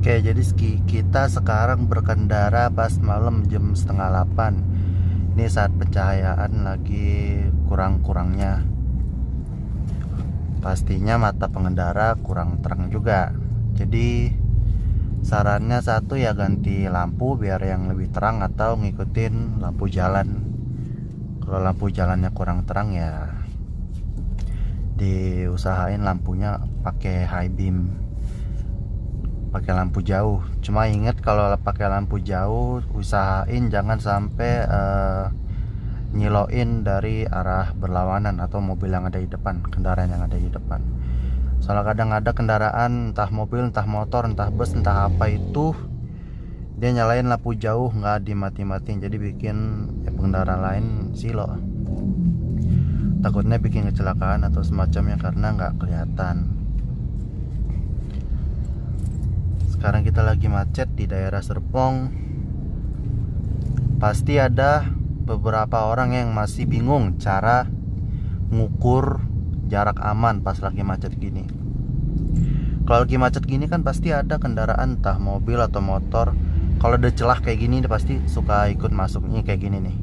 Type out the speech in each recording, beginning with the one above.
Oke, jadi kita sekarang berkendara pas malam jam setengah 8. Ini saat pencahayaan lagi kurang-kurangnya. Pastinya mata pengendara kurang terang juga. Jadi sarannya satu ya, ganti lampu biar yang lebih terang atau ngikutin lampu jalan. Kalau lampu jalannya kurang terang ya diusahain lampunya pakai high beam, pakai lampu jauh. Cuma ingat kalau pakai lampu jauh usahain jangan sampai nyiloin dari arah berlawanan atau mobil yang ada di depan, kendaraan yang ada di depan. Soalnya kadang ada kendaraan, entah mobil, entah motor, entah bus, entah apa itu, dia nyalain lampu jauh nggak dimati-matiin, jadi bikin pengendara lain silo. Takutnya bikin kecelakaan atau semacamnya karena nggak kelihatan. Sekarang kita lagi macet di daerah Serpong. Pasti ada beberapa orang yang masih bingung cara ngukur jarak aman pas lagi macet gini. Kalau lagi macet gini kan pasti ada kendaraan, entah mobil atau motor. Kalau ada celah kayak gini dia pasti suka ikut masuk. Ini kayak gini nih.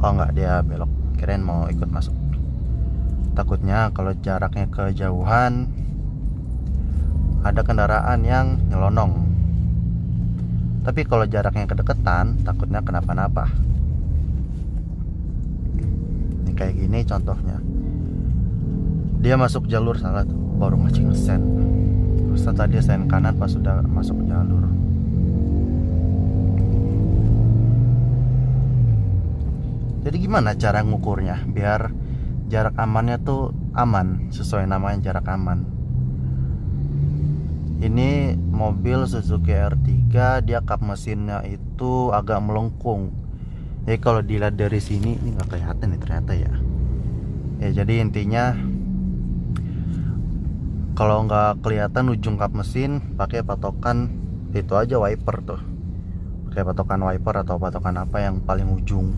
Oh enggak, dia belok. Kirain mau ikut masuk. Takutnya kalau jaraknya kejauhan ada kendaraan yang nyelonong. Tapi kalau jaraknya kedekatan takutnya kenapa-napa. Ini kayak gini contohnya. Dia masuk jalur salah tuh, baru ngacing sen. Terus tadi sen kanan pas sudah masuk jalur. Jadi gimana cara ngukurnya biar jarak amannya tuh aman, sesuai namanya jarak aman. Ini mobil Suzuki R3, dia kap mesinnya itu agak melengkung. Jadi kalau dilihat dari sini ini nggak kelihatan nih ternyata ya. Ya jadi intinya kalau nggak kelihatan ujung kap mesin, pakai patokan itu aja, wiper tuh. Pakai patokan wiper atau patokan apa yang paling ujung.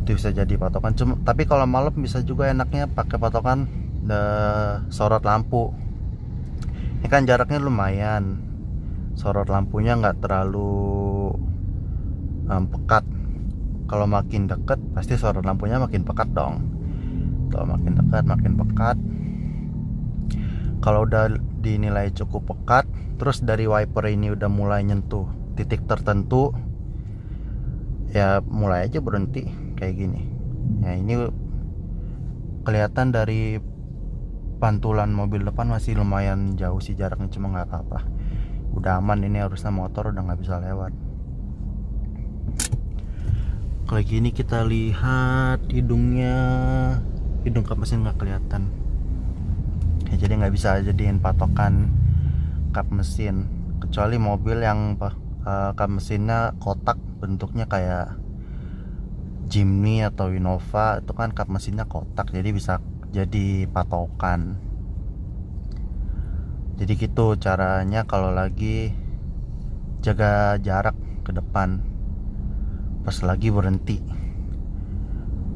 Itu bisa jadi patokan. Tapi kalau malam bisa juga enaknya pakai patokan sorot lampu. Ini kan jaraknya lumayan, sorot lampunya nggak terlalu pekat. Kalau makin dekat pasti sorot lampunya makin pekat dong. Kalau makin dekat makin pekat. Kalau udah dinilai cukup pekat, terus dari wiper ini udah mulai nyentuh titik tertentu, ya mulai aja berhenti kayak gini. Ya ini kelihatan dari pantulan mobil depan masih lumayan jauh sih jaraknya, cuma nggak apa-apa. Udah aman ini, harusnya motor udah nggak bisa lewat. Kalau gini kita lihat hidungnya, hidung kap mesin nggak kelihatan. Ya, jadi nggak bisa jadiin patokan kap mesin, kecuali mobil yang kap mesinnya kotak, bentuknya kayak Jimny atau Innova, itu kan kap mesinnya kotak, jadi bisa jadi patokan. Jadi gitu caranya kalau lagi jaga jarak ke depan pas lagi berhenti.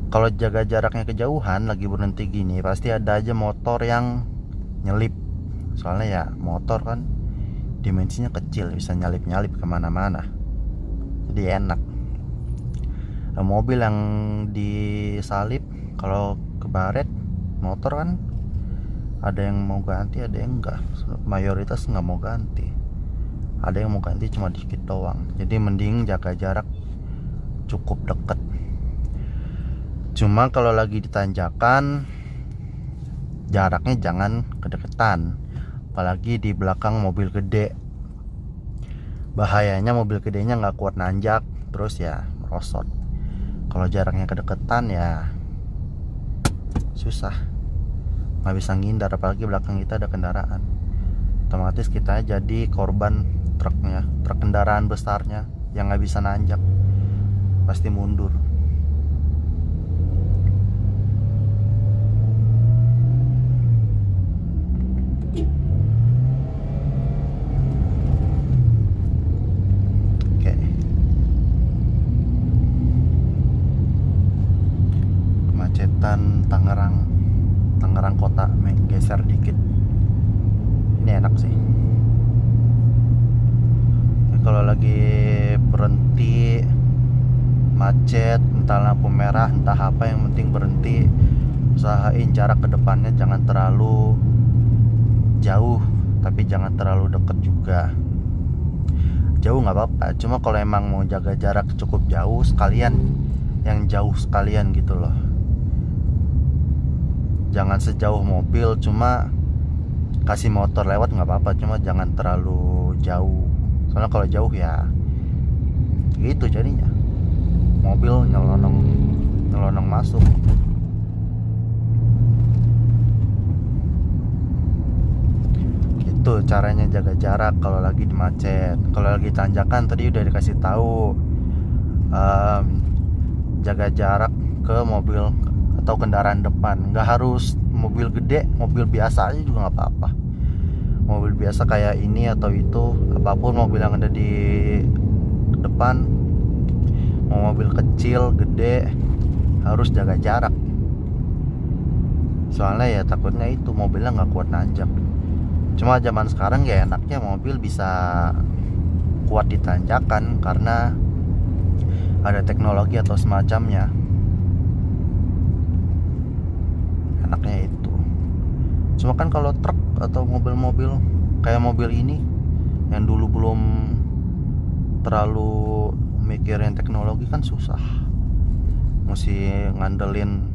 Kalau jaga jaraknya kejauhan lagi berhenti gini, pasti ada aja motor yang nyelip. Soalnya ya motor kan dimensinya kecil, bisa nyalip-nyalip kemana-mana, jadi enak. Nah, mobil yang disalip kalau kebaret motor kan ada yang mau ganti, ada yang enggak. Mayoritas nggak mau ganti, ada yang mau ganti cuma dikit doang. Jadi mending jaga jarak cukup deket. Cuma kalau lagi di tanjakan jaraknya jangan kedekatan, apalagi di belakang mobil gede. Bahayanya mobil gedenya nggak kuat nanjak, terus ya merosot. Kalau jaraknya kedekatan ya susah, nggak bisa ngindar, apalagi belakang kita ada kendaraan. Otomatis kita jadi korban truknya, truk kendaraan besarnya yang nggak bisa nanjak, pasti mundur. Oke, kemacetan Tangerang kota geser dikit. Ini enak sih. lagi berhenti macet, entah lampu merah entah apa, yang penting berhenti, usahain jarak ke depannya jangan terlalu jauh tapi jangan terlalu deket juga. Jauh nggak apa-apa, cuma kalau emang mau jaga jarak cukup jauh, sekalian yang jauh sekalian gitu loh. Jangan sejauh mobil, cuma kasih motor lewat nggak apa-apa, cuma jangan terlalu jauh. Soalnya kalau jauh ya gitu jadinya mobil nyelonong masuk. Itu caranya jaga jarak kalau lagi di macet. Kalau lagi tanjakan tadi udah dikasih tahu, jaga jarak ke mobil atau kendaraan depan. Nggak harus mobil gede, mobil biasa aja juga nggak apa-apa. Mobil biasa kayak ini atau itu, apapun mobil yang ada di depan, mau mobil kecil, gede, harus jaga jarak. Soalnya ya takutnya itu mobilnya nggak kuat nanjak. Cuma zaman sekarang ya enaknya mobil bisa kuat di tanjakan karena ada teknologi atau semacamnya. Enaknya itu. Cuma kan kalau truk atau mobil-mobil kayak mobil ini yang dulu belum terlalu mikirin teknologi kan susah. Mesti ngandelin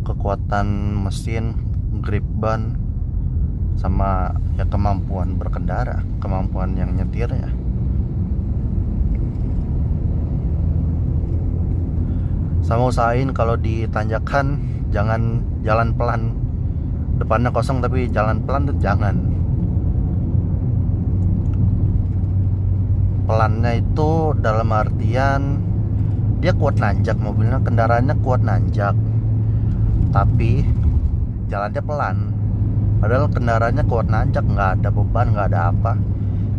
kekuatan mesin, grip ban, sama ya kemampuan berkendara, kemampuan yang nyetirnya. Sama usahain kalau di tanjakan jangan jalan pelan, depannya kosong tapi jalan pelan tuh jangan. Pelannya itu dalam artian dia kuat nanjak, mobilnya, kendaraannya kuat nanjak, tapi jalannya pelan. Padahal kendaraannya kuat nanjak, nggak ada beban, nggak ada apa,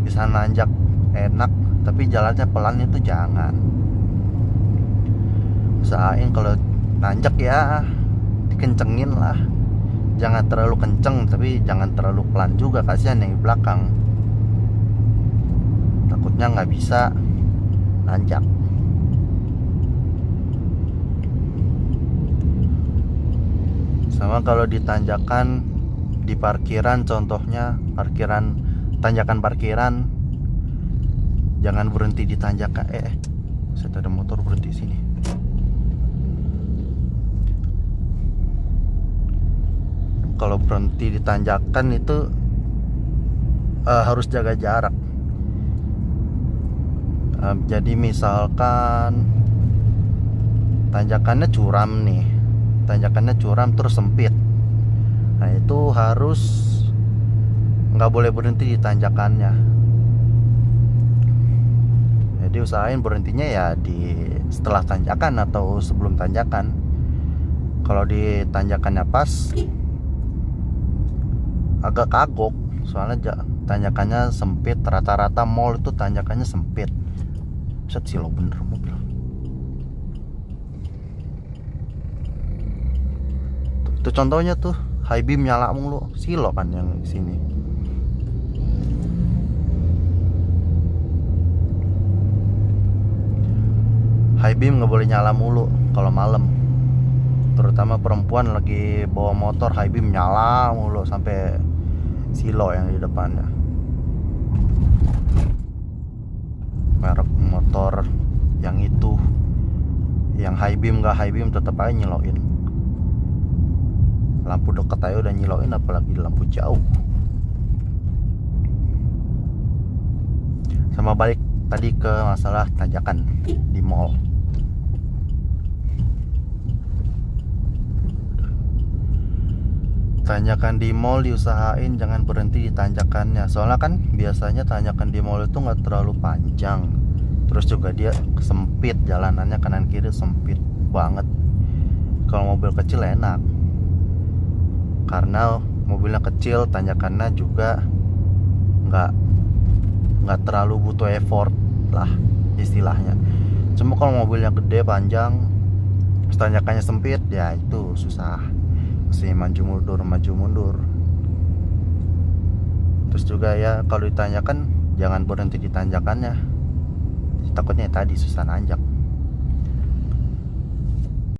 bisa nanjak enak, tapi jalannya pelan itu jangan. Usahain kalau nanjak ya dikencengin lah, jangan terlalu kenceng tapi jangan terlalu pelan juga, kasihan yang di belakang, takutnya nggak bisa nanjak. Sama kalau di tanjakan, di parkiran, contohnya parkiran, tanjakan parkiran, jangan berhenti di tanjakan. Saya ada motor berhenti sini. Kalau berhenti di tanjakan itu harus jaga jarak. Jadi misalkan tanjakannya curam nih, tanjakannya curam terus sempit, nah itu harus nggak boleh berhenti di tanjakannya. Jadi usahain berhentinya ya di setelah tanjakan atau sebelum tanjakan. Kalau di tanjakannya pas, agak kagok, soalnya tanjakannya sempit. Rata-rata mall itu tanjakannya sempit. Set silo bener mobil. Itu contohnya tuh, high beam nyala mulu, silo kan yang sini. High beam nggak boleh nyala mulu kalau malam, terutama perempuan lagi bawa motor, high beam nyala mulu sampai silo yang di depannya. Merek motor yang itu, yang high beam nggak high beam tetap aja nyeloin. Lampu dekat aja udah nyeloin, apalagi lampu jauh. Sama balik tadi ke masalah tanjakan di mall. Tanjakan di mall diusahain jangan berhenti di tanjakannya. Soalnya kan biasanya tanjakan di mall itu nggak terlalu panjang, terus juga dia sempit, jalanannya kanan kiri sempit banget. Kalau mobil kecil enak, karena mobilnya kecil, tanjakannya juga nggak terlalu butuh effort lah istilahnya. Cuma kalau mobilnya gede panjang, tanjakannya sempit, ya itu susah, mesti maju mundur. Terus juga ya kalau ditanyakan jangan berhenti di tanjakannya, takutnya tadi susah nanjak.